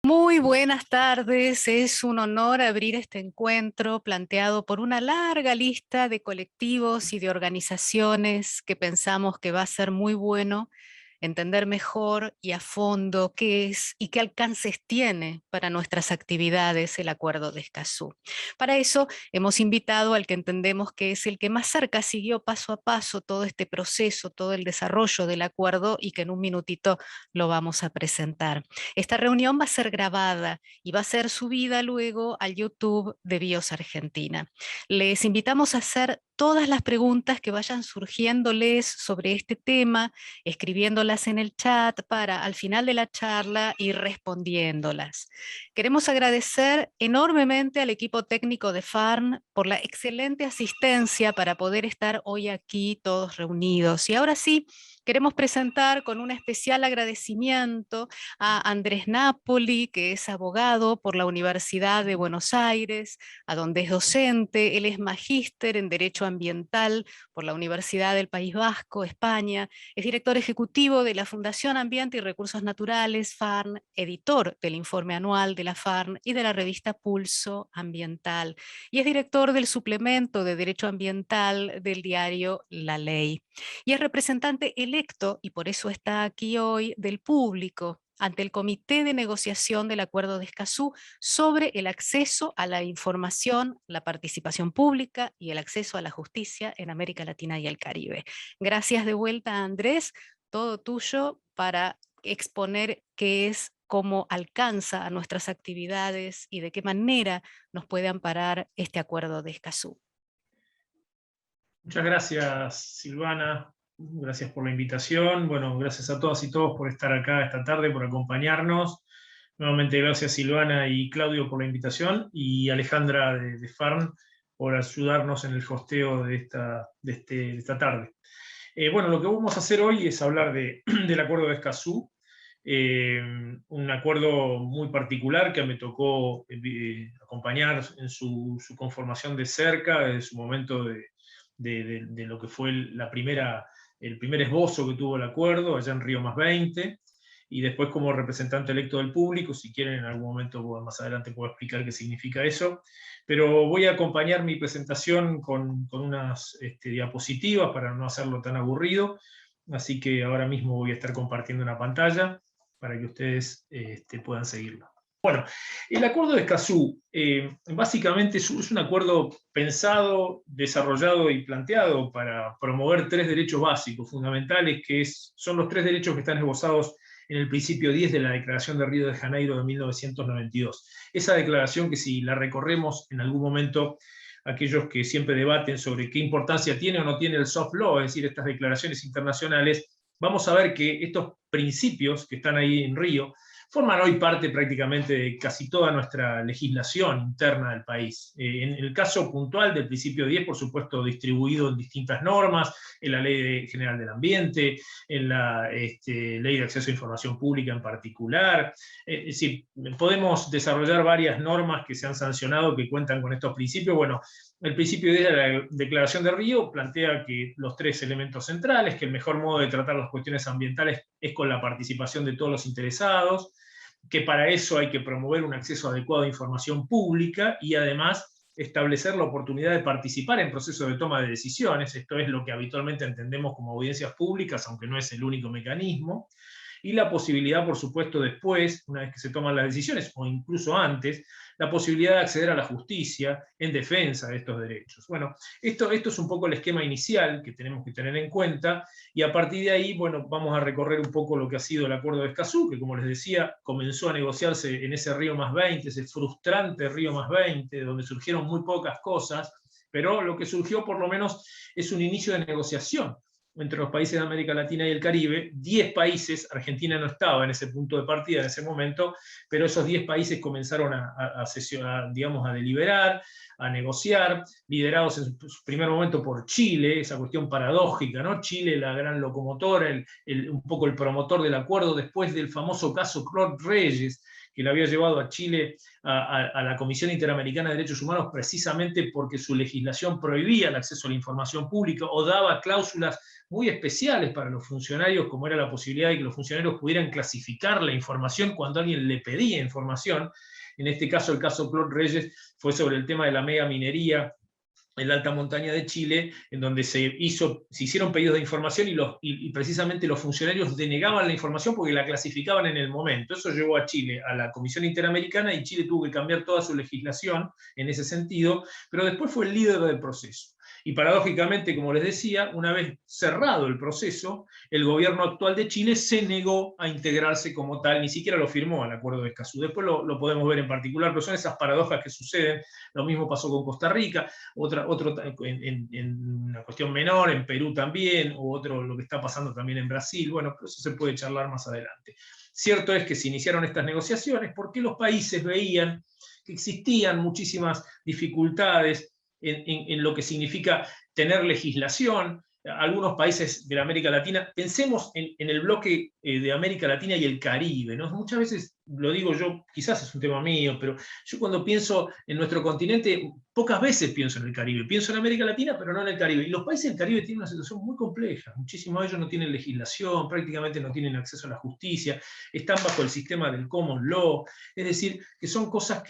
Muy buenas tardes, es un honor abrir este encuentro planteado por una larga lista de colectivos y de organizaciones que pensamos que va a ser muy bueno entender mejor y a fondo qué es y qué alcances tiene para nuestras actividades el Acuerdo de Escazú. Para eso hemos invitado al que entendemos que es el que más cerca siguió paso a paso todo este proceso, todo el desarrollo del acuerdo y que en un minutito lo vamos a presentar. Esta reunión va a ser grabada y va a ser subida luego al YouTube de BIOS Argentina. Les invitamos a hacer todas las preguntas que vayan surgiéndoles sobre este tema, escribiéndolas en el chat para al final de la charla ir respondiéndolas. Queremos agradecer enormemente al equipo técnico de FARN por la excelente asistencia para poder estar hoy aquí todos reunidos. Y ahora sí, queremos presentar con un especial agradecimiento a Andrés Napoli, que es abogado por la Universidad de Buenos Aires, a donde es docente. Él es magíster en Derecho Ambiental por la Universidad del País Vasco, España. Es director ejecutivo de la Fundación Ambiente y Recursos Naturales, FARN, editor del informe anual de la FARN y de la revista Pulso Ambiental. Y es director del suplemento de Derecho Ambiental del diario La Ley. Y es representante electo, y por eso está aquí hoy, del público ante el Comité de Negociación del Acuerdo de Escazú sobre el acceso a la información, la participación pública y el acceso a la justicia en América Latina y el Caribe. Gracias de vuelta, Andrés, todo tuyo para exponer qué es, cómo alcanza a nuestras actividades y de qué manera nos puede amparar este Acuerdo de Escazú. Muchas gracias, Silvana. Gracias por la invitación. Bueno, gracias a todas y todos por estar acá esta tarde, por acompañarnos. Nuevamente, gracias Silvana y Claudio por la invitación y Alejandra de FARN por ayudarnos en el hosteo de esta tarde. Bueno, lo que vamos a hacer hoy es hablar del Acuerdo de Escazú, un acuerdo muy particular que me tocó acompañar en su conformación de cerca, desde su momento de lo que fue el primer esbozo que tuvo el acuerdo, allá en Río +20, y después como representante electo del público. Si quieren, en algún momento más adelante puedo explicar qué significa eso, pero voy a acompañar mi presentación con unas diapositivas para no hacerlo tan aburrido, así que ahora mismo voy a estar compartiendo una pantalla para que ustedes puedan seguirlo. Bueno, el acuerdo de Escazú básicamente es un acuerdo pensado, desarrollado y planteado para promover tres derechos básicos fundamentales, son los tres derechos que están esbozados en el principio 10 de la Declaración de Río de Janeiro de 1992. Esa declaración que, si la recorremos en algún momento, aquellos que siempre debaten sobre qué importancia tiene o no tiene el soft law, es decir, estas declaraciones internacionales, vamos a ver que estos principios que están ahí en Río forman hoy parte prácticamente de casi toda nuestra legislación interna del país. En el caso puntual del principio 10, por supuesto, distribuido en distintas normas, en la Ley General del Ambiente, en la Ley de Acceso a Información Pública en particular. Es decir, podemos desarrollar varias normas que se han sancionado que cuentan con estos principios. Bueno, el principio 10 de la Declaración de Río plantea que los tres elementos centrales, que el mejor modo de tratar las cuestiones ambientales es con la participación de todos los interesados, que para eso hay que promover un acceso adecuado a información pública y además establecer la oportunidad de participar en procesos de toma de decisiones. Esto es lo que habitualmente entendemos como audiencias públicas, aunque no es el único mecanismo. Y la posibilidad, por supuesto, después, una vez que se toman las decisiones, o incluso antes, la posibilidad de acceder a la justicia en defensa de estos derechos. Bueno, esto es un poco el esquema inicial que tenemos que tener en cuenta, y a partir de ahí, bueno, vamos a recorrer un poco lo que ha sido el Acuerdo de Escazú, que, como les decía, comenzó a negociarse en ese Río +20, ese frustrante Río +20, donde surgieron muy pocas cosas, pero lo que surgió por lo menos es un inicio de negociación entre los países de América Latina y el Caribe. 10 países, Argentina no estaba en ese punto de partida en ese momento, pero esos 10 países comenzaron a sesionar, digamos, a deliberar, a negociar, liderados en su primer momento por Chile, esa cuestión paradójica, ¿no? Chile, la gran locomotora, un poco el promotor del acuerdo, después del famoso caso Claude Reyes, que le había llevado a Chile a la Comisión Interamericana de Derechos Humanos precisamente porque su legislación prohibía el acceso a la información pública o daba cláusulas muy especiales para los funcionarios, como era la posibilidad de que los funcionarios pudieran clasificar la información cuando alguien le pedía información. En este caso, el caso Claude Reyes fue sobre el tema de la mega minería en la alta montaña de Chile, en donde se hicieron pedidos de información y precisamente los funcionarios denegaban la información porque la clasificaban en el momento. Eso llevó a Chile a la Comisión Interamericana y Chile tuvo que cambiar toda su legislación en ese sentido, pero después fue el líder del proceso. Y paradójicamente, como les decía, una vez cerrado el proceso, el gobierno actual de Chile se negó a integrarse como tal, ni siquiera lo firmó al Acuerdo de Escazú. Después lo podemos ver en particular, pero son esas paradojas que suceden. Lo mismo pasó con Costa Rica, en una cuestión menor, en Perú también, o lo que está pasando también en Brasil. Bueno, pero eso se puede charlar más adelante. Cierto es que se iniciaron estas negociaciones porque los países veían que existían muchísimas dificultades en lo que significa tener legislación. Algunos países de la América Latina, pensemos en el bloque de América Latina y el Caribe, ¿no? Muchas veces, lo digo yo, quizás es un tema mío, pero yo cuando pienso en nuestro continente, pocas veces pienso en el Caribe, pienso en América Latina, pero no en el Caribe. Y los países del Caribe tienen una situación muy compleja, muchísimos de ellos no tienen legislación, prácticamente no tienen acceso a la justicia, están bajo el sistema del common law, es decir, que son cosas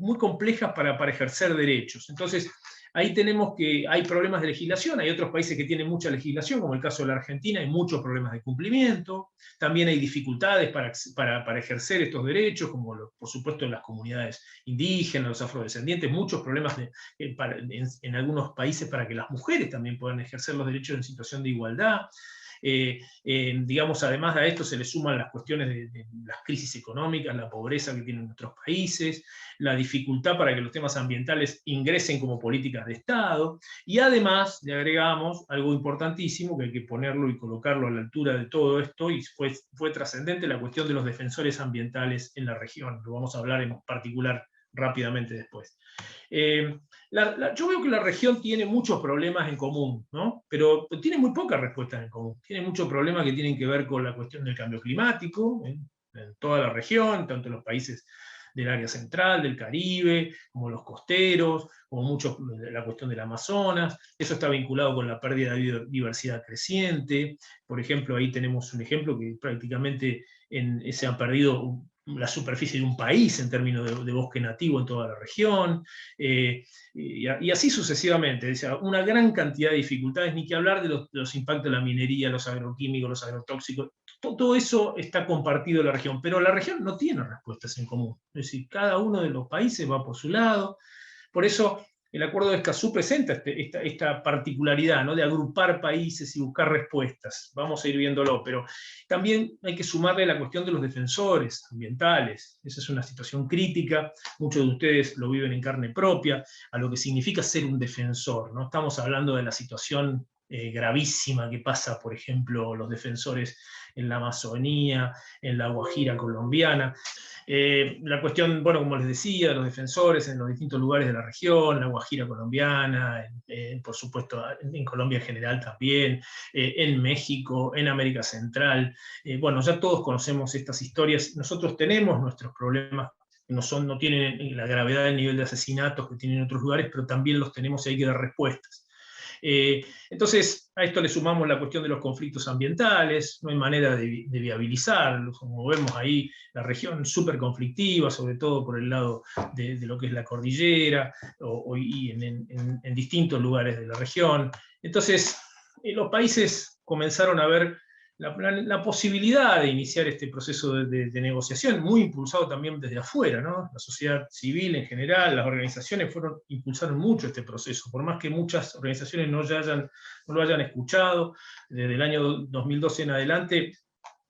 muy complejas para ejercer derechos. Entonces, ahí tenemos que hay problemas de legislación, hay otros países que tienen mucha legislación, como el caso de la Argentina, hay muchos problemas de cumplimiento, también hay dificultades para ejercer estos derechos, como por supuesto en las comunidades indígenas, los afrodescendientes, muchos problemas en algunos países para que las mujeres también puedan ejercer los derechos en situación de igualdad. Digamos, además a esto se le suman las cuestiones de las crisis económicas, la pobreza que tienen nuestros países, la dificultad para que los temas ambientales ingresen como políticas de Estado, y además le agregamos algo importantísimo que hay que ponerlo y colocarlo a la altura de todo esto, y fue trascendente la cuestión de los defensores ambientales en la región. Lo vamos a hablar en particular rápidamente después. Yo veo que la región tiene muchos problemas en común, ¿no? Pero tiene muy pocas respuestas en común. Tiene muchos problemas que tienen que ver con la cuestión del cambio climático, en toda la región, tanto en los países del área central, del Caribe, como los costeros, como la cuestión del Amazonas. Eso está vinculado con la pérdida de biodiversidad creciente. Por ejemplo, ahí tenemos un ejemplo que prácticamente se ha perdido la superficie de un país en términos de bosque nativo en toda la región, y así sucesivamente. O sea, una gran cantidad de dificultades, ni que hablar de los impactos de la minería, los agroquímicos, los agrotóxicos. Todo eso está compartido en la región, pero la región no tiene respuestas en común. Es decir, cada uno de los países va por su lado. Por eso el Acuerdo de Escazú presenta esta particularidad, ¿no? De agrupar países y buscar respuestas. Vamos a ir viéndolo, pero también hay que sumarle la cuestión de los defensores ambientales. Esa es una situación crítica, muchos de ustedes lo viven en carne propia, a lo que significa ser un defensor, ¿no? Estamos hablando de la situación gravísima que pasa, por ejemplo, los defensores en la Amazonía, en la Guajira colombiana. La cuestión, bueno, como les decía, los defensores en los distintos lugares de la región, la Guajira colombiana, por supuesto en Colombia en general también, en México, en América Central. Bueno, ya todos conocemos estas historias. Nosotros tenemos nuestros problemas, no tienen la gravedad del nivel de asesinatos que tienen en otros lugares, pero también los tenemos y hay que dar respuestas. Entonces, a esto le sumamos la cuestión de los conflictos ambientales, no hay manera de viabilizarlos, como vemos ahí, la región súper conflictiva, sobre todo por el lado de lo que es la cordillera, y en distintos lugares de la región. Entonces, los países comenzaron a ver la posibilidad de iniciar este proceso de negociación, muy impulsado también desde afuera, ¿no? La sociedad civil en general, las organizaciones impulsaron mucho este proceso, por más que muchas organizaciones no lo hayan escuchado. Desde el año 2012 en adelante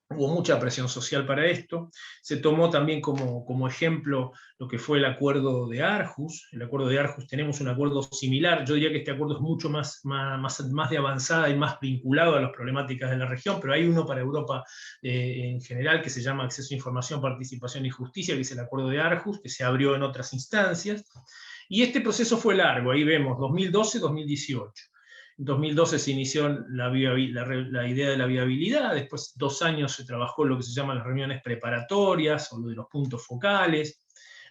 hubo mucha presión social para esto. Se tomó también como ejemplo lo que fue el Acuerdo de Aarhus. El Acuerdo de Aarhus, tenemos un acuerdo similar. Yo diría que este acuerdo es mucho más de avanzada y más vinculado a las problemáticas de la región, pero hay uno para Europa en general que se llama Acceso a Información, Participación y Justicia, que es el Acuerdo de Aarhus, que se abrió en otras instancias. Y este proceso fue largo, ahí vemos 2012-2018. En 2012 se inició la idea de la viabilidad, después 2 años se trabajó lo que se llaman las reuniones preparatorias, o lo de los puntos focales.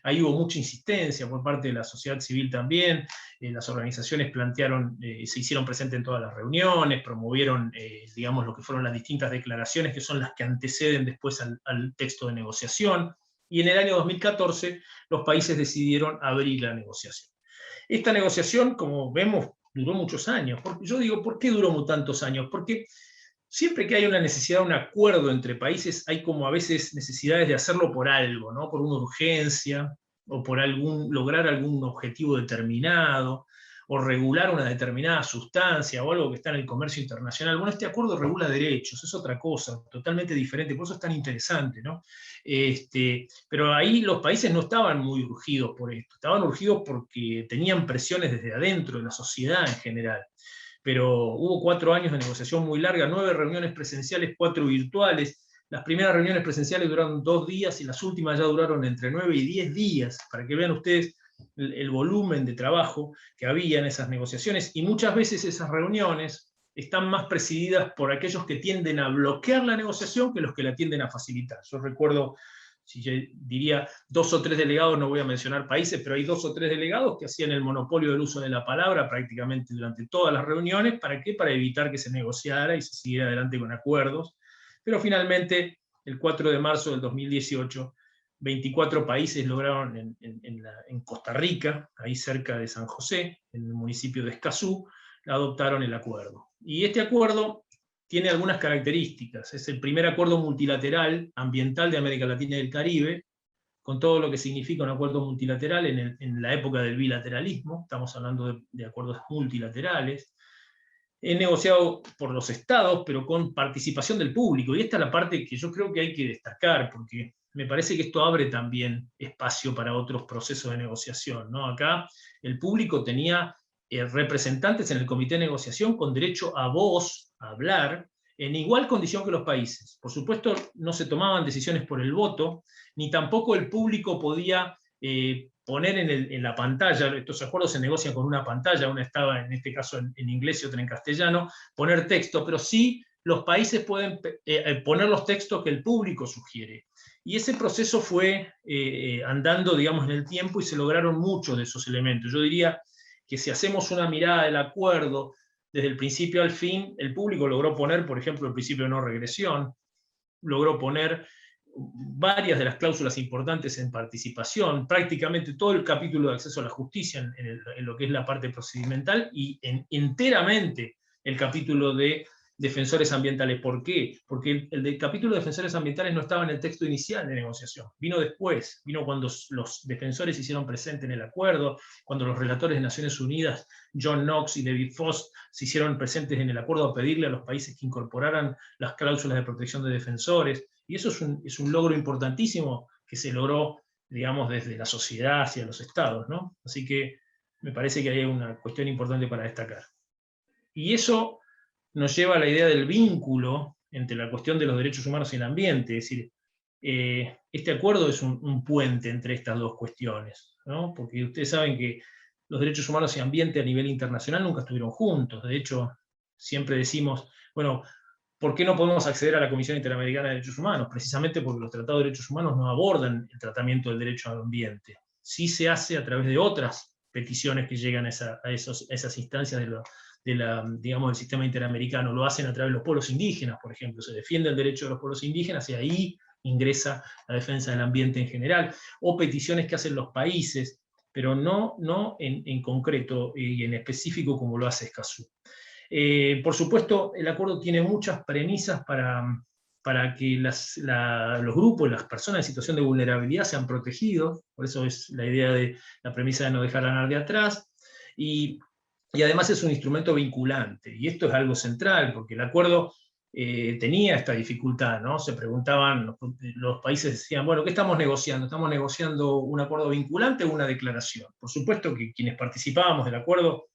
Ahí hubo mucha insistencia por parte de la sociedad civil también, las organizaciones plantearon, se hicieron presentes en todas las reuniones, promovieron, digamos, lo que fueron las distintas declaraciones, que son las que anteceden después al texto de negociación, y en el año 2014 los países decidieron abrir la negociación. Esta negociación, como vemos, duró muchos años. Yo digo, ¿por qué duró tantos años? Porque siempre que hay una necesidad de un acuerdo entre países, hay como a veces necesidades de hacerlo por algo, ¿no? Por una urgencia, o por lograr algún objetivo determinado, o regular una determinada sustancia, o algo que está en el comercio internacional. Bueno, este acuerdo regula derechos, es otra cosa, totalmente diferente, por eso es tan interesante, ¿no? Pero ahí los países no estaban muy urgidos por esto, estaban urgidos porque tenían presiones desde adentro de la sociedad en general. Pero hubo 4 años de negociación muy larga, 9 reuniones presenciales, 4 virtuales. Las primeras reuniones presenciales duraron 2 días y las últimas ya duraron entre 9 y 10 días, para que vean ustedes el volumen de trabajo que había en esas negociaciones. Y muchas veces esas reuniones están más presididas por aquellos que tienden a bloquear la negociación que los que la tienden a facilitar. Yo recuerdo, si yo diría 2 o 3 delegados, no voy a mencionar países, pero hay 2 o 3 delegados que hacían el monopolio del uso de la palabra prácticamente durante todas las reuniones. ¿Para qué? Para evitar que se negociara y se siguiera adelante con acuerdos. Pero finalmente, el 4 de marzo del 2018, 24 países lograron en Costa Rica, ahí cerca de San José, en el municipio de Escazú, adoptaron el acuerdo. Y este acuerdo tiene algunas características. Es el primer acuerdo multilateral ambiental de América Latina y el Caribe, con todo lo que significa un acuerdo multilateral en la época del bilateralismo. Estamos hablando de acuerdos multilaterales. Es negociado por los estados, pero con participación del público. Y esta es la parte que yo creo que hay que destacar, porque me parece que esto abre también espacio para otros procesos de negociación, ¿no? Acá el público tenía representantes en el comité de negociación con derecho a voz, a hablar, en igual condición que los países. Por supuesto, no se tomaban decisiones por el voto, ni tampoco el público podía poner en la pantalla, estos acuerdos se negocian con una pantalla, una estaba en este caso en inglés y otra en castellano, poner texto, pero sí los países pueden poner los textos que el público sugiere. Y ese proceso fue andando, digamos, en el tiempo, y se lograron muchos de esos elementos. Yo diría que si hacemos una mirada del acuerdo desde el principio al fin, el público logró poner, por ejemplo, el principio de no regresión, logró poner varias de las cláusulas importantes en participación, prácticamente todo el capítulo de acceso a la justicia en lo que es la parte procedimental, y enteramente el capítulo de defensores ambientales. ¿Por qué? Porque el capítulo de defensores ambientales no estaba en el texto inicial de negociación, vino después, vino cuando los defensores se hicieron presentes en el acuerdo, cuando los relatores de Naciones Unidas, John Knox y David Foss, se hicieron presentes en el acuerdo a pedirle a los países que incorporaran las cláusulas de protección de defensores. Y eso es un logro importantísimo que se logró, digamos, desde la sociedad hacia los estados, ¿no? Así que me parece que hay una cuestión importante para destacar. Y eso nos lleva a la idea del vínculo entre la cuestión de los derechos humanos y el ambiente. Es decir, este acuerdo es un puente entre estas dos cuestiones, ¿no? Porque ustedes saben que los derechos humanos y ambiente a nivel internacional nunca estuvieron juntos. De hecho, siempre decimos, bueno, ¿por qué no podemos acceder a la Comisión Interamericana de Derechos Humanos? Precisamente porque los tratados de derechos humanos no abordan el tratamiento del derecho al ambiente. Sí se hace a través de otras peticiones que llegan a esas instancias digamos, del sistema interamericano. Lo hacen a través de los pueblos indígenas, por ejemplo. Se defiende el derecho de los pueblos indígenas y ahí ingresa la defensa del ambiente en general. O peticiones que hacen los países, pero no en concreto y en específico como lo hace Escazú. Por supuesto, el acuerdo tiene muchas premisas para que los grupos, las personas en situación de vulnerabilidad sean protegidos. Por eso es la idea de la premisa de no dejar a nadie atrás. Y además es un instrumento vinculante. Y esto es algo central, porque el acuerdo tenía esta dificultad, ¿no? Se preguntaban, los países decían, bueno, ¿qué estamos negociando? ¿Estamos negociando un acuerdo vinculante o una declaración? Por supuesto que quienes participábamos del acuerdo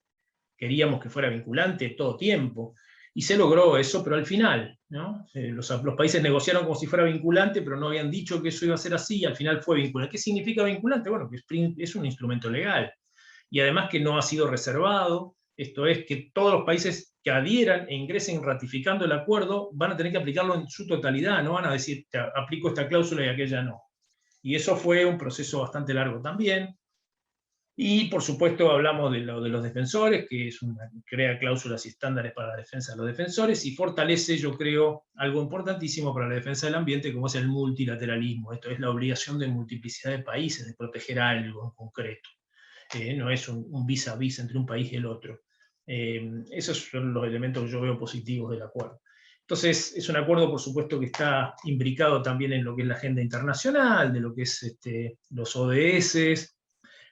queríamos que fuera vinculante todo tiempo, y se logró eso, pero al final, ¿no? Los países negociaron como si fuera vinculante, pero no habían dicho que eso iba a ser así, y al final fue vinculante. ¿Qué significa vinculante? Bueno, que es un instrumento legal, y además que no ha sido reservado, Esto es que todos los países que adhieran e ingresen ratificando el acuerdo van a tener que aplicarlo en su totalidad, no van a decir, te aplico esta cláusula y aquella no. Y eso fue un proceso bastante largo también. Y por supuesto hablamos de lo de los defensores, que crea cláusulas y estándares para la defensa de los defensores, y fortalece, yo creo, algo importantísimo para la defensa del ambiente, como es el multilateralismo. Esto es la obligación de multiplicidad de países de proteger algo en concreto. No es un vis a vis entre un país y el otro. Esos son los elementos que yo veo positivos del acuerdo. Entonces, es un acuerdo, por supuesto, que está imbricado también en lo que es la agenda internacional, de lo que es los ODS,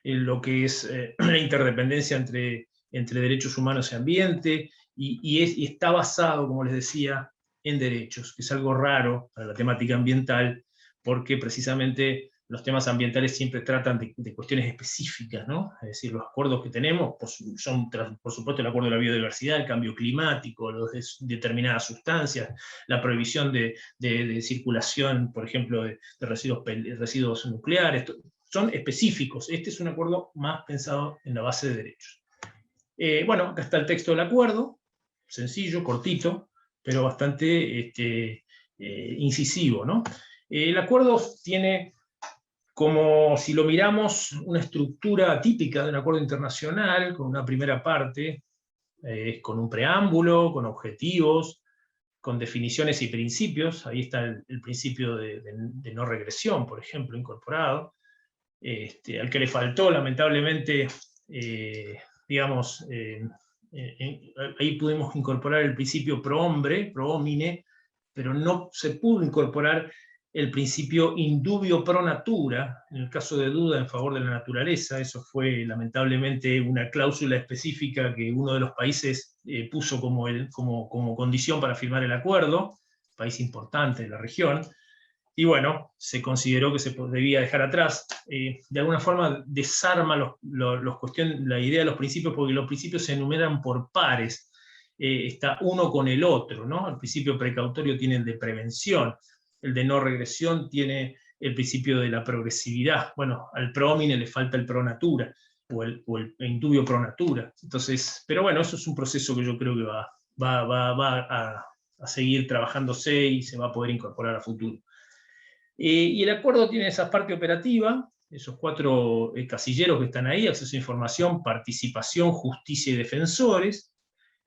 en lo que es la interdependencia entre derechos humanos y ambiente, y está basado, como les decía, en derechos, que es algo raro para la temática ambiental, porque precisamente los temas ambientales siempre tratan de cuestiones específicas, ¿no? Es decir, los acuerdos que tenemos son, por supuesto, el acuerdo de la biodiversidad, el cambio climático, determinadas sustancias, la prohibición de circulación, por ejemplo, de residuos nucleares, son específicos. Este es un acuerdo más pensado en la base de derechos. Bueno, acá está el texto del acuerdo, sencillo, cortito, pero bastante incisivo, ¿no? El acuerdo tiene, como si lo miramos, una estructura típica de un acuerdo internacional, con una primera parte, con un preámbulo, con objetivos, con definiciones y principios. Ahí está el principio de no regresión, por ejemplo, incorporado. Al que le faltó, lamentablemente, digamos, ahí pudimos incorporar el principio pro hombre, pro homine, pero no se pudo incorporar el principio indubio pro natura, en el caso de duda en favor de la naturaleza. Eso fue lamentablemente una cláusula específica que uno de los países puso como condición para firmar el acuerdo, país importante de la región. Y bueno, se consideró que se debía dejar atrás. De alguna forma desarma la idea de los principios, porque los principios se enumeran por pares. Está uno con el otro, ¿no? El principio precautorio tiene el de prevención, el de no regresión tiene el principio de la progresividad. Bueno, al pro homine le falta el pro natura, o el indubio pro natura. Entonces, pero bueno, eso es un proceso que yo creo que va a seguir trabajándose y se va a poder incorporar a futuro. Y el acuerdo tiene esa parte operativa, esos 4 casilleros que están ahí: acceso a información, participación, justicia y defensores,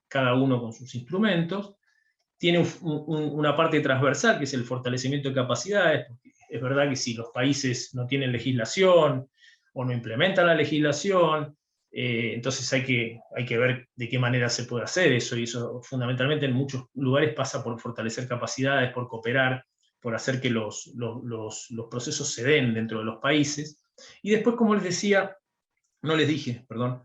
cada uno con sus instrumentos. Tiene una parte transversal, que es el fortalecimiento de capacidades, porque es verdad que si los países no tienen legislación o no implementan la legislación, entonces hay que ver de qué manera se puede hacer eso, y eso fundamentalmente en muchos lugares pasa por fortalecer capacidades, por cooperar, por hacer que los procesos se den dentro de los países. Y después, como les decía, no les dije, perdón,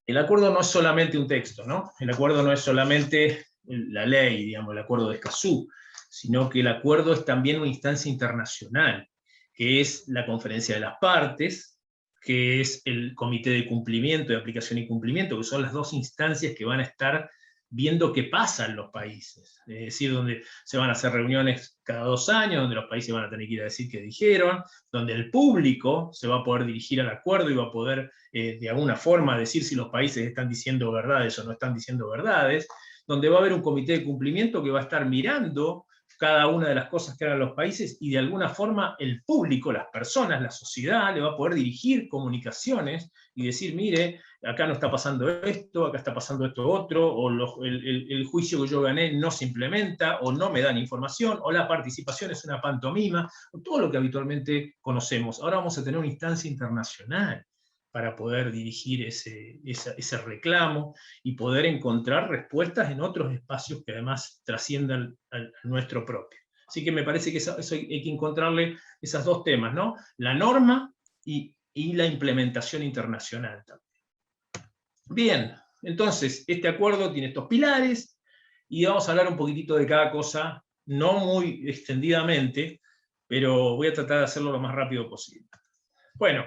el acuerdo no es solamente un texto, ¿no? El acuerdo no es solamente la ley, digamos, el acuerdo de Escazú, sino que el acuerdo es también una instancia internacional, que es la conferencia de las partes, que es el comité de cumplimiento, de aplicación y cumplimiento, que son las 2 instancias que van a estar viendo qué pasa en los países. Es decir, donde se van a hacer reuniones cada 2 años, donde los países van a tener que ir a decir qué dijeron, donde el público se va a poder dirigir al acuerdo y va a poder, de alguna forma, decir si los países están diciendo verdades o no están diciendo verdades, donde va a haber un comité de cumplimiento que va a estar mirando cada una de las cosas que hagan los países, y de alguna forma el público, las personas, la sociedad, le va a poder dirigir comunicaciones y decir, mire, acá no está pasando esto, acá está pasando esto otro, o el juicio que yo gané no se implementa, o no me dan información, o la participación es una pantomima, o todo lo que habitualmente conocemos. Ahora vamos a tener una instancia internacional para poder dirigir ese reclamo y poder encontrar respuestas en otros espacios que además trasciendan al nuestro propio. Así que me parece que eso hay que encontrarle esos 2 temas, ¿no? La norma y la implementación internacional también. Bien, entonces, este acuerdo tiene estos pilares, y vamos a hablar un poquitito de cada cosa, no muy extendidamente, pero voy a tratar de hacerlo lo más rápido posible. Bueno,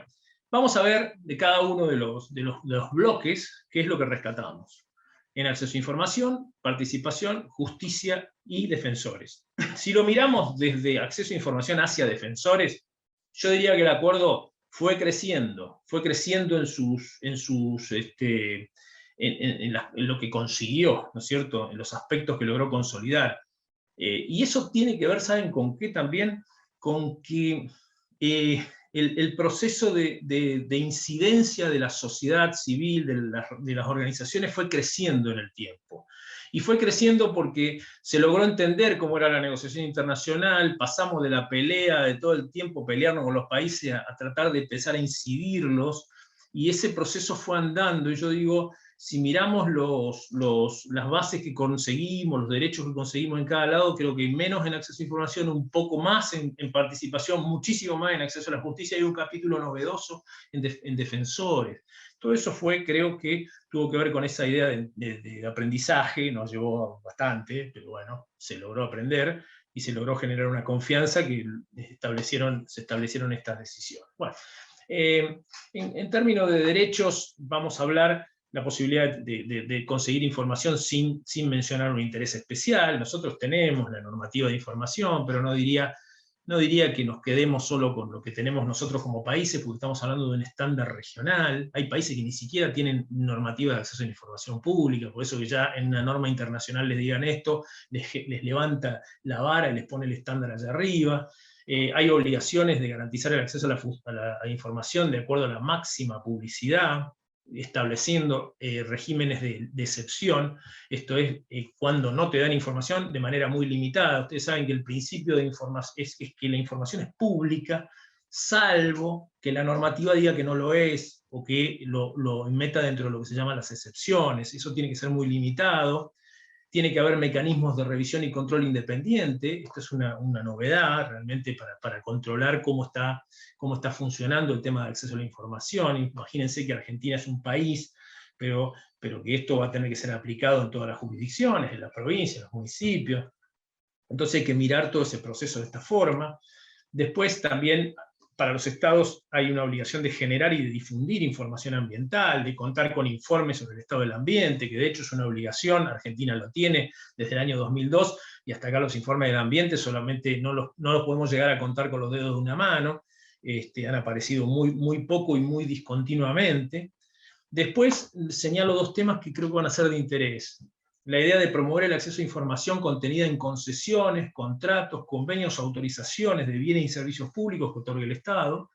vamos a ver de cada uno de los bloques qué es lo que rescatamos. En acceso a información, participación, justicia y defensores. Si lo miramos desde acceso a información hacia defensores, yo diría que el acuerdo fue creciendo en en lo que consiguió, ¿no es cierto?, en los aspectos que logró consolidar. Y eso tiene que ver, ¿saben con qué también? Con que el proceso de incidencia de la sociedad civil, de las organizaciones, fue creciendo en el tiempo. Y fue creciendo porque se logró entender cómo era la negociación internacional, pasamos de la pelea, de todo el tiempo pelearnos con los países, a tratar de empezar a incidirlos, y ese proceso fue andando. Y yo digo, si miramos las bases que conseguimos, los derechos que conseguimos en cada lado, creo que menos en acceso a información, un poco más en participación, muchísimo más en acceso a la justicia. Hay un capítulo novedoso en defensores. Todo eso creo que tuvo que ver con esa idea de aprendizaje. Nos llevó bastante, pero bueno, se logró aprender y se logró generar una confianza que se establecieron estas decisiones. Bueno, en términos de derechos, vamos a hablar la posibilidad de conseguir información sin mencionar un interés especial. Nosotros tenemos la normativa de información, pero no diría que nos quedemos solo con lo que tenemos nosotros como países, porque estamos hablando de un estándar regional. Hay países que ni siquiera tienen normativa de acceso a la información pública, por eso que ya en una norma internacional les digan esto, les levanta la vara y les pone el estándar allá arriba. Hay obligaciones de garantizar el acceso a la información de acuerdo a la máxima publicidad, estableciendo regímenes de excepción. Esto es cuando no te dan información de manera muy limitada. Ustedes saben que el principio de información es que la información es pública, salvo que la normativa diga que no lo es, o que lo meta dentro de lo que se llaman las excepciones. Eso tiene que ser muy limitado. Tiene que haber mecanismos de revisión y control independiente. Esto es una novedad realmente para controlar cómo está funcionando el tema de acceso a la información. Imagínense que Argentina es un país, pero que esto va a tener que ser aplicado en todas las jurisdicciones, en las provincias, en los municipios. Entonces hay que mirar todo ese proceso de esta forma. Después también, para los estados hay una obligación de generar y de difundir información ambiental, de contar con informes sobre el estado del ambiente, que de hecho es una obligación. Argentina lo tiene desde el año 2002, y hasta acá los informes del ambiente solamente no los podemos llegar a contar con los dedos de una mano. Han aparecido muy poco y muy discontinuamente. Después señalo dos temas que creo que van a ser de interés. La idea de promover el acceso a información contenida en concesiones, contratos, convenios, autorizaciones de bienes y servicios públicos que otorgue el Estado.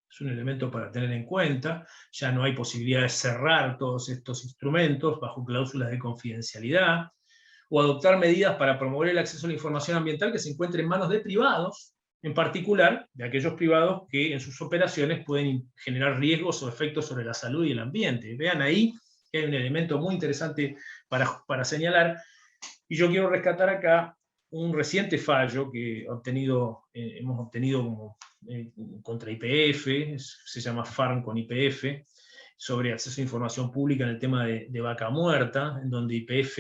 Es un elemento para tener en cuenta. Ya no hay posibilidad de cerrar todos estos instrumentos bajo cláusulas de confidencialidad, o adoptar medidas para promover el acceso a la información ambiental que se encuentre en manos de privados, en particular de aquellos privados que en sus operaciones pueden generar riesgos o efectos sobre la salud y el ambiente. Vean ahí que hay un elemento muy interesante para señalar, y yo quiero rescatar acá un reciente fallo que hemos obtenido contra YPF, se llama FARN con YPF, sobre acceso a información pública en el tema de vaca muerta, en donde YPF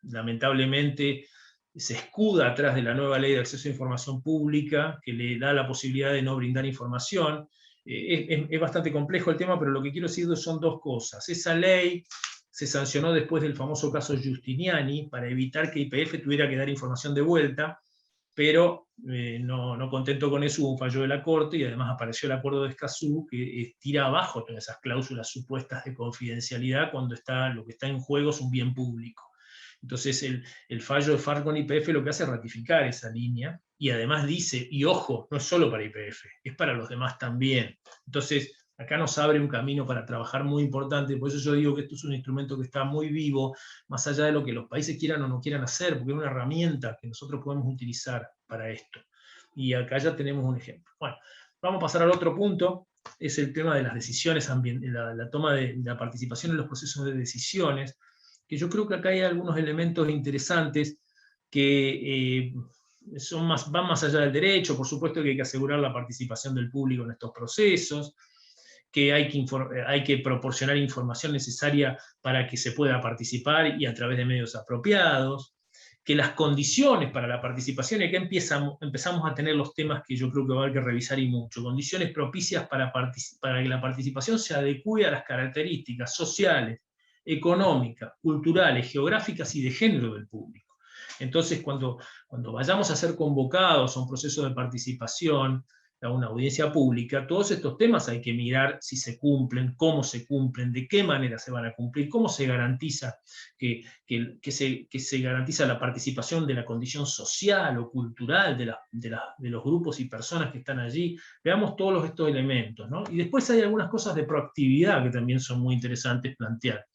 lamentablemente se escuda atrás de la nueva ley de acceso a información pública, que le da la posibilidad de no brindar información. Es bastante complejo el tema, pero lo que quiero decir son dos cosas. Esa ley se sancionó después del famoso caso Giustiniani, para evitar que YPF tuviera que dar información de vuelta, pero no contento con eso, hubo un fallo de la Corte, y además apareció el acuerdo de Escazú, que tira abajo todas esas cláusulas supuestas de confidencialidad cuando lo que está en juego es un bien público. Entonces el fallo de FARC con YPF lo que hace es ratificar esa línea, y además dice, y ojo, no es solo para YPF, es para los demás también. Entonces acá nos abre un camino para trabajar muy importante. Por eso yo digo que esto es un instrumento que está muy vivo, más allá de lo que los países quieran o no quieran hacer, porque es una herramienta que nosotros podemos utilizar para esto. Y acá ya tenemos un ejemplo. Bueno, vamos a pasar al otro punto, es el tema de las decisiones, la toma de la participación en los procesos de decisiones, que yo creo que acá hay algunos elementos interesantes que van más allá del derecho. Por supuesto que hay que asegurar la participación del público en estos procesos, que hay que proporcionar información necesaria para que se pueda participar y a través de medios apropiados, que las condiciones para la participación, y acá empezamos a tener los temas que yo creo que va a haber que revisar y mucho, condiciones propicias para que la participación se adecue a las características sociales, económicas, culturales, geográficas y de género del público. Entonces, cuando vayamos a ser convocados a un proceso de participación, a una audiencia pública, todos estos temas hay que mirar si se cumplen, cómo se cumplen, de qué manera se van a cumplir, cómo se garantiza que se garantiza la participación de la condición social o cultural de los grupos y personas que están allí. Veamos todos estos elementos, ¿no? Y después hay algunas cosas de proactividad que también son muy interesantes plantear.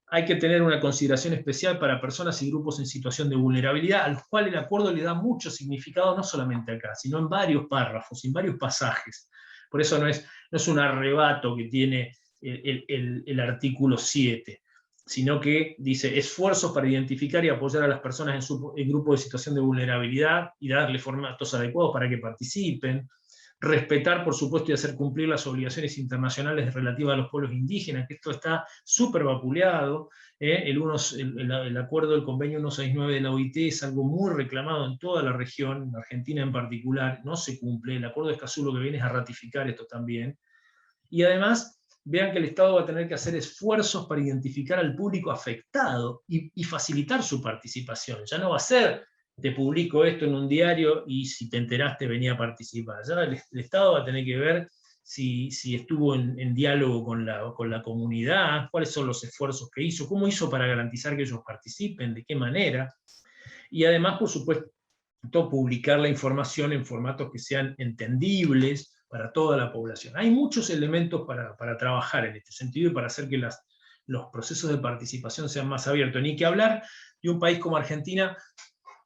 Hay que tener una consideración especial para personas y grupos en situación de vulnerabilidad, a los cuales el acuerdo le da mucho significado, no solamente acá, sino en varios párrafos, en varios pasajes. Por eso no es un arrebato que tiene el artículo 7, sino que dice esfuerzos para identificar y apoyar a las personas en grupos de situación de vulnerabilidad y darle formatos adecuados para que participen. Respetar, por supuesto, y hacer cumplir las obligaciones internacionales relativas a los pueblos indígenas, que esto está súper vapuleado. El acuerdo del convenio 169 de la OIT es algo muy reclamado en toda la región, en Argentina en particular, no se cumple. El acuerdo de Escazú lo que viene es a ratificar esto también. Y además, vean que el Estado va a tener que hacer esfuerzos para identificar al público afectado y facilitar su participación. Ya no va a ser te publico esto en un diario y si te enteraste venía a participar. Ya el Estado va a tener que ver si estuvo en diálogo con la comunidad, cuáles son los esfuerzos que hizo, cómo hizo para garantizar que ellos participen, de qué manera. Y además, por supuesto, publicar la información en formatos que sean entendibles para toda la población. Hay muchos elementos para trabajar en este sentido y para hacer que los procesos de participación sean más abiertos. Ni que hablar de un país como Argentina,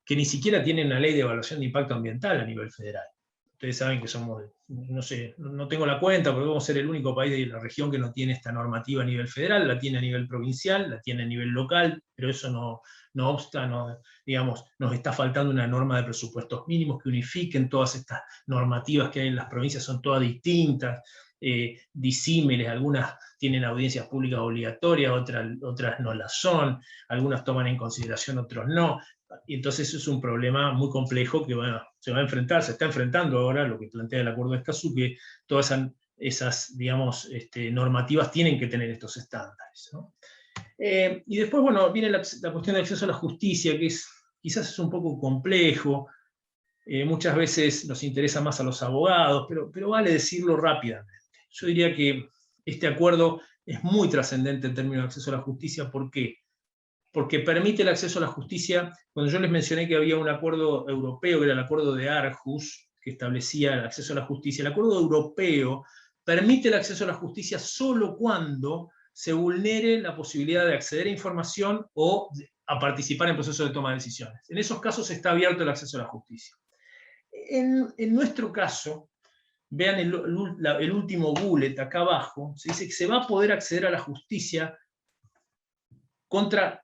que ni siquiera tienen una ley de evaluación de impacto ambiental a nivel federal. Ustedes saben que somos, no sé, no tengo la cuenta, porque vamos a ser el único país de la región que no tiene esta normativa a nivel federal, la tiene a nivel provincial, la tiene a nivel local, pero eso no obsta, digamos, nos está faltando una norma de presupuestos mínimos que unifiquen todas estas normativas que hay en las provincias, son todas distintas, disímiles, algunas tienen audiencias públicas obligatorias, otras no las son, algunas toman en consideración, otros no. Y entonces eso es un problema muy complejo que se va a enfrentar, se está enfrentando ahora, lo que plantea el acuerdo de Escazú, que todas esas digamos, normativas tienen que tener estos estándares, ¿no? Y después, bueno, viene la cuestión del acceso a la justicia, que quizás es un poco complejo, muchas veces nos interesa más a los abogados, pero vale decirlo rápidamente. Yo diría que este acuerdo es muy trascendente en términos de acceso a la justicia. ¿Por qué? Porque permite el acceso a la justicia. Cuando yo les mencioné que había un acuerdo europeo, que era el acuerdo de Aarhus, que establecía el acceso a la justicia, el acuerdo europeo permite el acceso a la justicia solo cuando se vulnere la posibilidad de acceder a información o a participar en procesos de toma de decisiones. En esos casos está abierto el acceso a la justicia. En nuestro caso, vean el último bullet acá abajo, se dice que se va a poder acceder a la justicia contra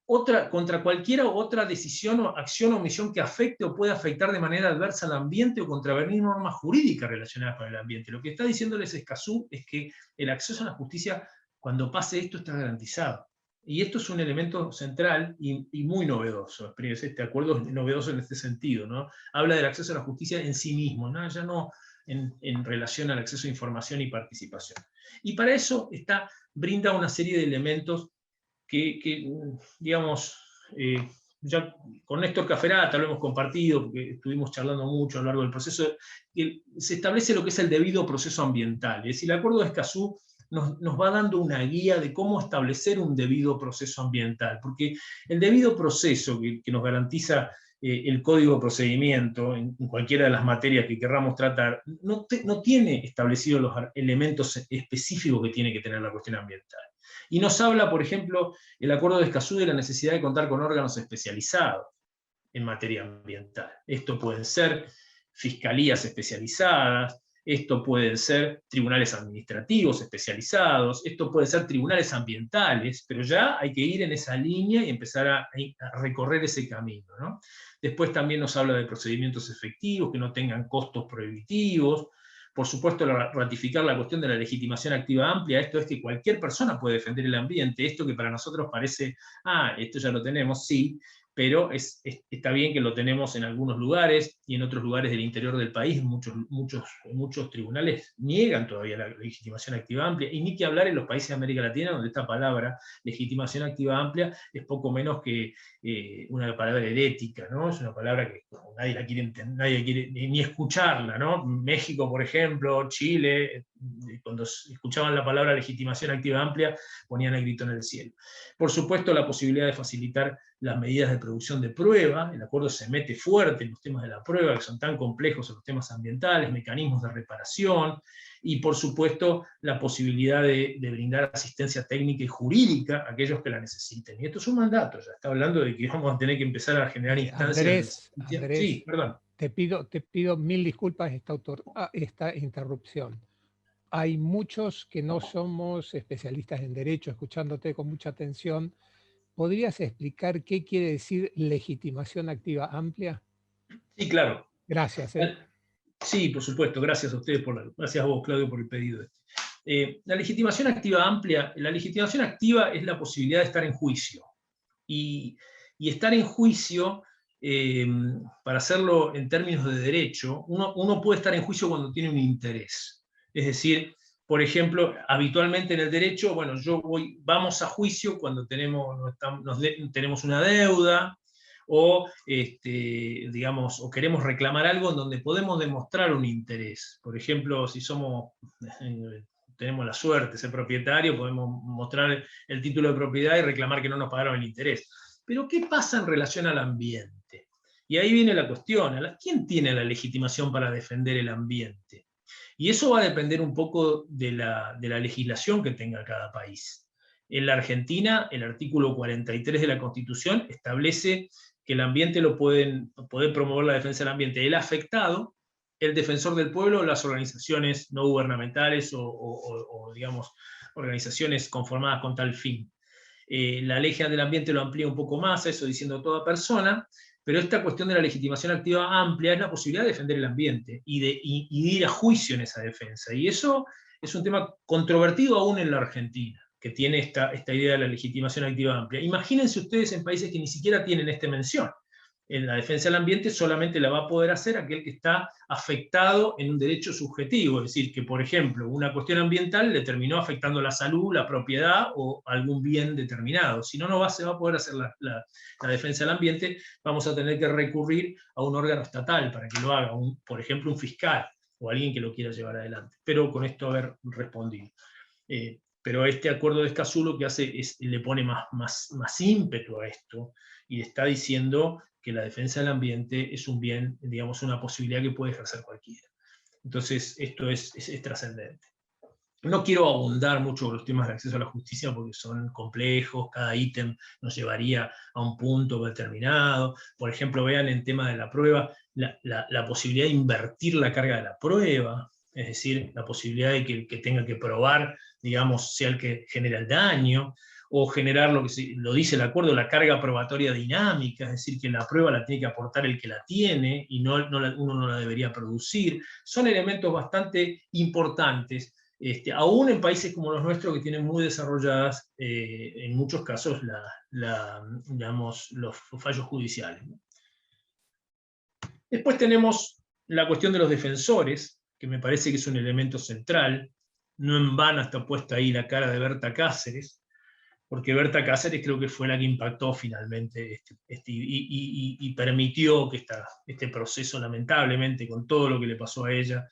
cualquier otra decisión o acción o omisión que afecte o pueda afectar de manera adversa al ambiente o contravenir normas jurídicas relacionadas con el ambiente. Lo que está diciéndoles Escazú es que el acceso a la justicia, cuando pase esto, está garantizado. Y esto es un elemento central y muy novedoso. Este acuerdo es novedoso en este sentido, ¿no? Habla del acceso a la justicia en sí mismo, ¿no? Ya no en relación al acceso a información y participación. Y para eso brinda una serie de elementos que digamos, ya con Néstor Caferata lo hemos compartido, porque estuvimos charlando mucho a lo largo del proceso, se establece lo que es el debido proceso ambiental. Es decir, el acuerdo de Escazú nos va dando una guía de cómo establecer un debido proceso ambiental, porque el debido proceso que nos garantiza el código de procedimiento en cualquiera de las materias que querramos tratar, no tiene establecidos los elementos específicos que tiene que tener la cuestión ambiental. Y nos habla, por ejemplo, el acuerdo de Escazú de la necesidad de contar con órganos especializados en materia ambiental. Esto pueden ser fiscalías especializadas, esto pueden ser tribunales administrativos especializados, esto puede ser tribunales ambientales, pero ya hay que ir en esa línea y empezar a recorrer ese camino, ¿no? Después también nos habla de procedimientos efectivos, que no tengan costos prohibitivos. Por supuesto, ratificar la cuestión de la legitimación activa amplia, esto es que cualquier persona puede defender el ambiente, esto que para nosotros parece, esto ya lo tenemos, sí, pero está bien que lo tenemos en algunos lugares, y en otros lugares del interior del país, muchos tribunales niegan todavía la legitimación activa amplia, y ni que hablar en los países de América Latina, donde esta palabra, legitimación activa amplia, es poco menos que una palabra herética, ¿no? Es una palabra que nadie la quiere entender, nadie quiere ni escucharla, ¿no? México, por ejemplo, Chile, cuando escuchaban la palabra legitimación activa amplia, ponían el grito en el cielo. Por supuesto, la posibilidad de facilitar las medidas de producción de prueba, el acuerdo se mete fuerte en los temas de la prueba, que son tan complejos en los temas ambientales, mecanismos de reparación, y por supuesto la posibilidad de brindar asistencia técnica y jurídica a aquellos que la necesiten. Y esto es un mandato, ya está hablando de que vamos a tener que empezar a generar instancias. Andrés, Sí, perdón. te pido mil disculpas esta interrupción. Hay muchos que no somos especialistas en derecho, escuchándote con mucha atención. ¿Podrías explicar qué quiere decir legitimación activa amplia? Sí, claro. Gracias. Sí, por supuesto. Gracias a ustedes, gracias a vos, Claudio, por el pedido. La legitimación activa amplia, la legitimación activa es la posibilidad de estar en juicio. Y estar en juicio, para hacerlo en términos de derecho, uno puede estar en juicio cuando tiene un interés. Es decir, por ejemplo, habitualmente en el derecho, bueno, vamos a juicio cuando tenemos una deuda, o, digamos, o queremos reclamar algo en donde podemos demostrar un interés. Por ejemplo, si tenemos la suerte de ser propietario, podemos mostrar el título de propiedad y reclamar que no nos pagaron el interés. Pero ¿qué pasa en relación al ambiente? Y ahí viene la cuestión, ¿quién tiene la legitimación para defender el ambiente? Y eso va a depender un poco de la legislación que tenga cada país. En la Argentina, el artículo 43 de la Constitución establece que el ambiente puede promover la defensa del ambiente el afectado, el defensor del pueblo, las organizaciones no gubernamentales o digamos, organizaciones conformadas con tal fin. La Ley General del Ambiente lo amplía un poco más, eso diciendo toda persona, pero esta cuestión de la legitimación activa amplia es la posibilidad de defender el ambiente y de ir a juicio en esa defensa. Y eso es un tema controvertido aún en la Argentina, que tiene esta idea de la legitimación activa amplia. Imagínense ustedes en países que ni siquiera tienen esta mención. En la defensa del ambiente solamente la va a poder hacer aquel que está afectado en un derecho subjetivo, es decir, que por ejemplo una cuestión ambiental le terminó afectando la salud, la propiedad o algún bien determinado. Si no, no se va a poder hacer la defensa del ambiente, vamos a tener que recurrir a un órgano estatal para que lo haga, por ejemplo un fiscal o alguien que lo quiera llevar adelante. Pero con esto haber respondido. Pero este acuerdo de Escazú lo que hace es le pone más ímpetu a esto y está diciendo que la defensa del ambiente es un bien, digamos, una posibilidad que puede ejercer cualquiera. Entonces, esto es trascendente. No quiero abundar mucho con los temas de acceso a la justicia porque son complejos, cada ítem nos llevaría a un punto determinado. Por ejemplo, vean en tema de la prueba, la posibilidad de invertir la carga de la prueba, es decir, la posibilidad de que el que tenga que probar, digamos, sea el que genera el daño, o generar lo que lo dice el acuerdo, la carga probatoria dinámica, es decir, que la prueba la tiene que aportar el que la tiene y uno no la debería producir. Son elementos bastante importantes, aún en países como los nuestros que tienen muy desarrolladas, en muchos casos, digamos, los fallos judiciales. Después tenemos la cuestión de los defensores, que me parece que es un elemento central. No en vano está puesta ahí la cara de Berta Cáceres, porque Berta Cáceres creo que fue la que impactó finalmente y permitió que este proceso, lamentablemente, con todo lo que le pasó a ella,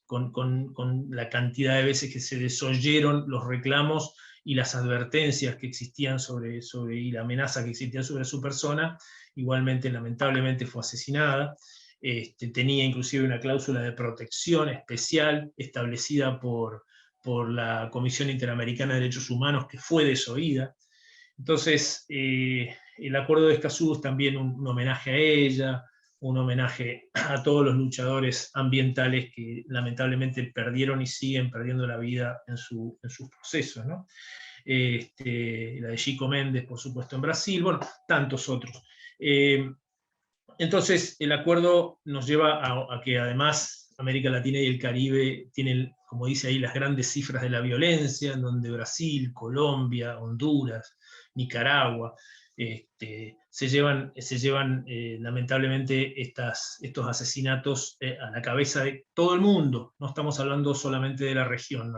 con la cantidad de veces que se desoyeron los reclamos y las advertencias que existían y la amenaza que existía sobre su persona, igualmente, lamentablemente, fue asesinada. Tenía inclusive una cláusula de protección especial establecida por la Comisión Interamericana de Derechos Humanos, que fue desoída. Entonces, el acuerdo de Escazú es también un homenaje a ella, un homenaje a todos los luchadores ambientales que lamentablemente perdieron y siguen perdiendo la vida en sus procesos, ¿no? La de Chico Méndez, por supuesto, en Brasil, bueno, tantos otros. Entonces, el acuerdo nos lleva a que además América Latina y el Caribe tienen, como dice ahí, las grandes cifras de la violencia, en donde Brasil, Colombia, Honduras, Nicaragua se llevan lamentablemente estos asesinatos a la cabeza de todo el mundo. No estamos hablando solamente de la región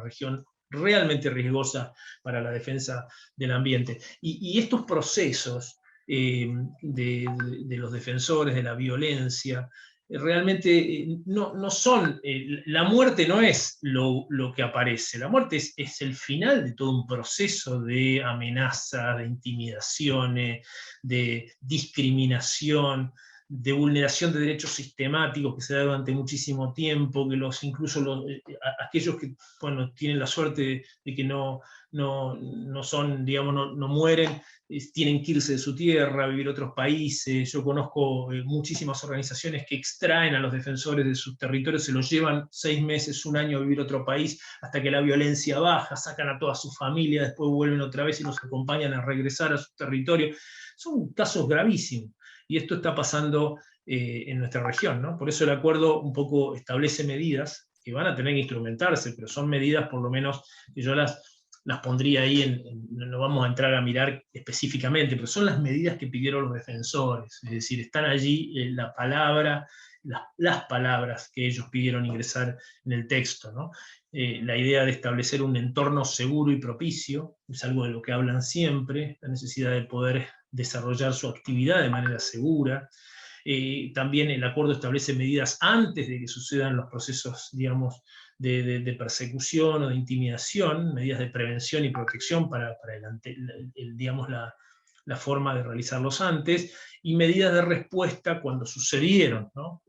realmente riesgosa para la defensa del ambiente. Y estos procesos de los defensores de la violencia, realmente no son, la muerte no es lo que aparece, la muerte es el final de todo un proceso de amenazas, de intimidaciones, de discriminación, de vulneración de derechos sistemáticos que se da durante muchísimo tiempo, que incluso aquellos que tienen la suerte de que no son, digamos, no mueren, tienen que irse de su tierra, vivir en otros países. Yo conozco muchísimas organizaciones que extraen a los defensores de sus territorios, se los llevan 6 meses, 1 año a vivir en otro país, hasta que la violencia baja, sacan a toda su familia, después vuelven otra vez y los acompañan a regresar a su territorio. Son casos gravísimos. Y esto está pasando en nuestra región, ¿no? Por eso el acuerdo un poco establece medidas que van a tener que instrumentarse, pero son medidas por lo menos que yo las pondría ahí, no vamos a entrar a mirar específicamente, pero son las medidas que pidieron los defensores, es decir, están allí la palabra, las palabras que ellos pidieron ingresar en el texto, ¿no? La idea de establecer un entorno seguro y propicio, es algo de lo que hablan siempre, la necesidad de poder desarrollar su actividad de manera segura. También el acuerdo establece medidas antes de que sucedan los procesos, digamos, de persecución o de intimidación, medidas de prevención y protección para digamos, la forma de realizarlos antes, y medidas de respuesta cuando sucedieron, ¿no?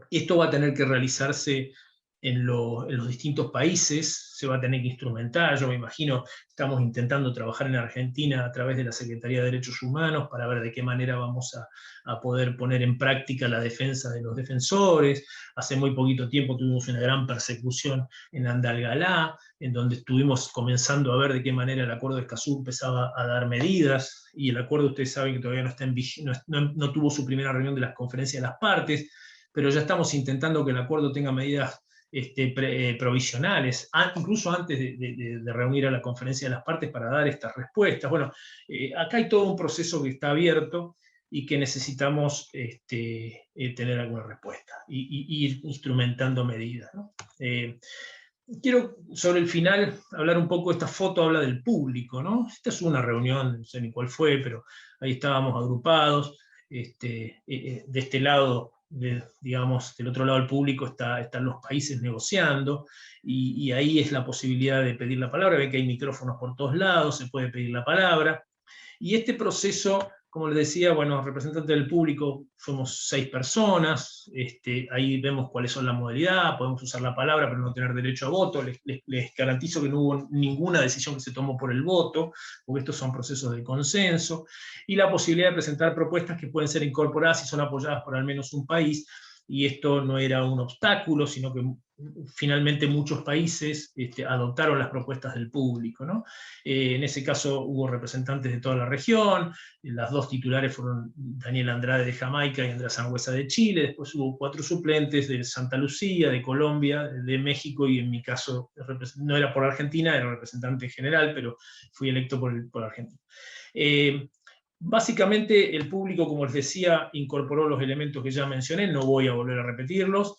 Esto va a tener que realizarse en los distintos países, se va a tener que instrumentar. Yo me imagino, estamos intentando trabajar en Argentina a través de la Secretaría de Derechos Humanos para ver de qué manera vamos a poder poner en práctica la defensa de los defensores. Hace muy poquito tiempo tuvimos una gran persecución en Andalgalá, en donde estuvimos comenzando a ver de qué manera el acuerdo de Escazú empezaba a dar medidas, y el acuerdo, ustedes saben que todavía no está no tuvo su primera reunión de las conferencias de las partes, pero ya estamos intentando que el acuerdo tenga medidas provisionales, incluso antes de reunir a la conferencia de las partes para dar estas respuestas. Bueno, acá hay todo un proceso que está abierto y que necesitamos tener alguna respuesta y ir instrumentando medidas, ¿no? Quiero, sobre el final, hablar un poco. Esta foto habla del público, ¿no? Esta es una reunión, no sé ni cuál fue, pero ahí estábamos agrupados. De este lado, digamos, del otro lado del público están los países negociando, y ahí es la posibilidad de pedir la palabra. Ven que hay micrófonos por todos lados, se puede pedir la palabra. Y este proceso, como les decía, bueno, representantes del público, somos 6 personas, ahí vemos cuáles son las modalidades, podemos usar la palabra pero no tener derecho a voto. Les garantizo que no hubo ninguna decisión que se tomó por el voto, porque estos son procesos de consenso, y la posibilidad de presentar propuestas que pueden ser incorporadas si son apoyadas por al menos un país, y esto no era un obstáculo, sino que finalmente muchos países adoptaron las propuestas del público, ¿no? En ese caso hubo representantes de toda la región, las 2 titulares fueron Daniel Andrade de Jamaica y Andrea Sangüesa de Chile, después hubo 4 suplentes de Santa Lucía, de Colombia, de México, y en mi caso no era por Argentina, era representante general, pero fui electo por Argentina. Básicamente el público, como les decía, incorporó los elementos que ya mencioné, no voy a volver a repetirlos.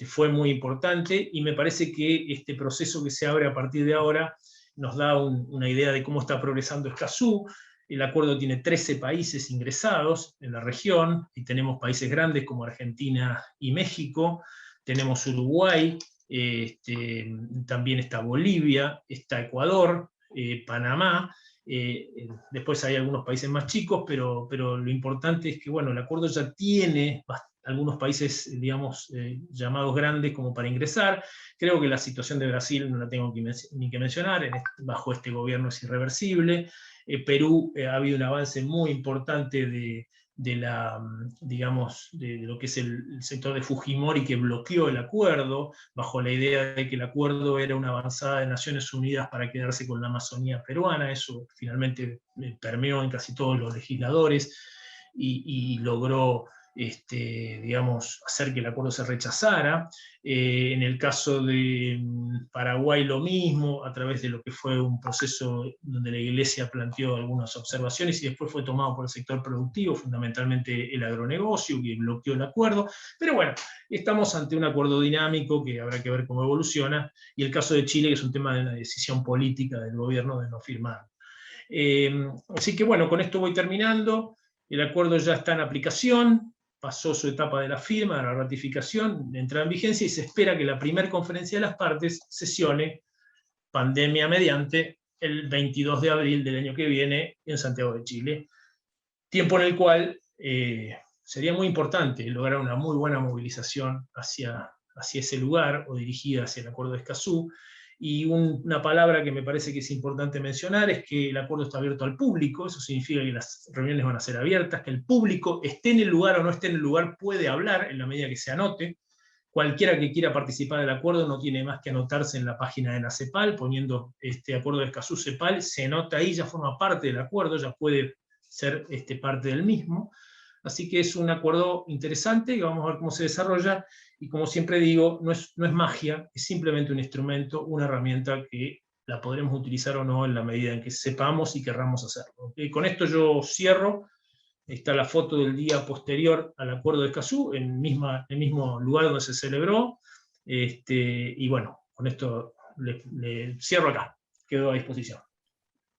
Fue muy importante, y me parece que este proceso que se abre a partir de ahora nos da una idea de cómo está progresando Escazú. El acuerdo tiene 13 países ingresados en la región, y tenemos países grandes como Argentina y México, tenemos Uruguay, también está Bolivia, está Ecuador, Panamá. Después hay algunos países más chicos, pero lo importante es que, bueno, el acuerdo ya tiene algunos países, digamos, llamados grandes como para ingresar. Creo que la situación de Brasil no la tengo ni que mencionar, bajo este gobierno es irreversible. Perú, ha habido un avance muy importante de lo que es el sector de Fujimori, que bloqueó el acuerdo, bajo la idea de que el acuerdo era una avanzada de Naciones Unidas para quedarse con la Amazonía peruana. Eso finalmente permeó en casi todos los legisladores y logró digamos, hacer que el acuerdo se rechazara. En el caso de Paraguay lo mismo, a través de lo que fue un proceso donde la Iglesia planteó algunas observaciones y después fue tomado por el sector productivo, fundamentalmente el agronegocio, que bloqueó el acuerdo. Pero bueno, estamos ante un acuerdo dinámico que habrá que ver cómo evoluciona, y el caso de Chile, que es un tema de una decisión política del gobierno de no firmar. Así que bueno, con esto voy terminando. El acuerdo ya está en aplicación, pasó su etapa de la firma, de la ratificación, de entrada en vigencia, y se espera que la primera conferencia de las partes sesione, pandemia mediante, el 22 de abril del año que viene en Santiago de Chile, tiempo en el cual sería muy importante lograr una muy buena movilización hacia ese lugar, o dirigida hacia el Acuerdo de Escazú. Y una palabra que me parece que es importante mencionar es que el acuerdo está abierto al público. Eso significa que las reuniones van a ser abiertas, que el público, esté en el lugar o no esté en el lugar, puede hablar en la medida que se anote. Cualquiera que quiera participar del acuerdo no tiene más que anotarse en la página de NACEPAL, poniendo Acuerdo de Escazú CEPAL, se anota ahí, ya forma parte del acuerdo, ya puede ser parte del mismo. Así que es un acuerdo interesante, que vamos a ver cómo se desarrolla, y como siempre digo, no es magia, es simplemente un instrumento, una herramienta que la podremos utilizar o no en la medida en que sepamos y querramos hacerlo. Con esto yo cierro. Está la foto del día posterior al Acuerdo de Escazú, en el mismo lugar donde se celebró, y bueno, con esto le cierro acá, quedo a disposición.